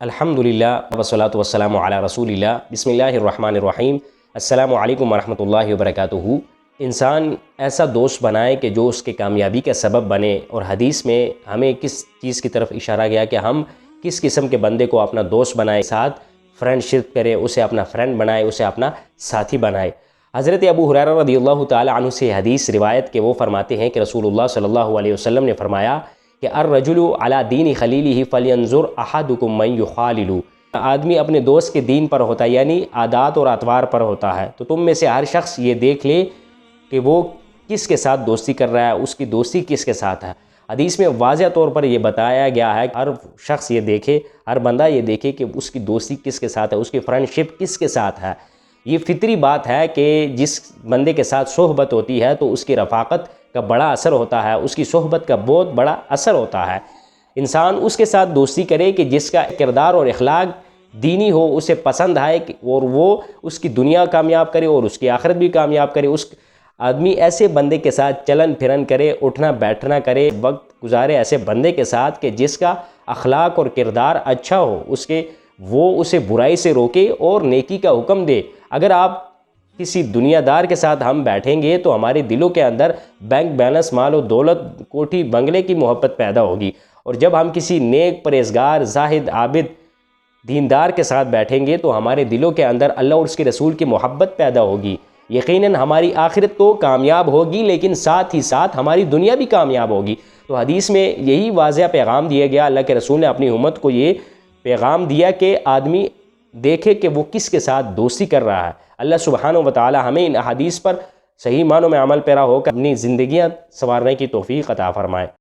الحمدللہ والصلاۃ والسلام علی رسول اللہ بسم اللہ الرحمن الرحیم السلام علیکم ورحمۃ اللہ وبرکاتہ۔ انسان ایسا دوست بنائے کہ جو اس کے کامیابی کا سبب بنے، اور حدیث میں ہمیں کس چیز کی طرف اشارہ گیا کہ ہم کس قسم کے بندے کو اپنا دوست بنائے، ساتھ فرینڈ شپ کرے، اسے اپنا فرینڈ بنائے، اسے اپنا ساتھی بنائے۔ حضرت ابو ہریرہ رضی اللہ تعالی عنہ سے حدیث روایت کہ وہ فرماتے ہیں کہ رسول اللہ صلی اللہ علیہ وسلم نے فرمایا کہ الرجل علی دین خلیلہ فلینظر احدکم من یخالل۔ آدمی اپنے دوست کے دین پر ہوتا ہے، یعنی عادات اور اطوار پر ہوتا ہے، تو تم میں سے ہر شخص یہ دیکھ لے کہ وہ کس کے ساتھ دوستی کر رہا ہے، اس کی دوستی کس کے ساتھ ہے۔ حدیث میں واضح طور پر یہ بتایا گیا ہے کہ ہر شخص یہ دیکھے، ہر بندہ یہ دیکھے کہ اس کی دوستی کس کے ساتھ ہے، اس کی فرینڈ شپ کس کے ساتھ ہے۔ یہ فطری بات ہے کہ جس بندے کے ساتھ صحبت ہوتی ہے تو اس کی رفاقت کا بڑا اثر ہوتا ہے، اس کی صحبت کا بہت بڑا اثر ہوتا ہے۔ انسان اس کے ساتھ دوستی کرے کہ جس کا کردار اور اخلاق دینی ہو، اسے پسند آئے اور وہ اس کی دنیا کامیاب کرے اور اس کی آخرت بھی کامیاب کرے۔ اس آدمی ایسے بندے کے ساتھ چلن پھرن کرے، اٹھنا بیٹھنا کرے، وقت گزارے ایسے بندے کے ساتھ کہ جس کا اخلاق اور کردار اچھا ہو، وہ اسے برائی سے روکے اور نیکی کا حکم دے۔ اگر آپ کسی دنیا دار کے ساتھ ہم بیٹھیں گے تو ہمارے دلوں کے اندر بینک بیلنس، مال و دولت، کوٹھی بنگلے کی محبت پیدا ہوگی، اور جب ہم کسی نیک، پرہیزگار، زاہد، عابد، دیندار کے ساتھ بیٹھیں گے تو ہمارے دلوں کے اندر اللہ اور اس کے رسول کی محبت پیدا ہوگی۔ یقیناً ہماری آخرت تو کامیاب ہوگی، لیکن ساتھ ہی ساتھ ہماری دنیا بھی کامیاب ہوگی۔ تو حدیث میں یہی واضح پیغام دیا گیا، اللہ کے رسول نے اپنی امت کو یہ پیغام دیا کہ آدمی دیکھے کہ وہ کس کے ساتھ دوستی کر رہا ہے۔ اللہ سبحانہ و تعالی ہمیں ان احادیث پر صحیح معنوں میں عمل پیرا ہو کر اپنی زندگیاں سنوارنے کی توفیق عطا فرمائے۔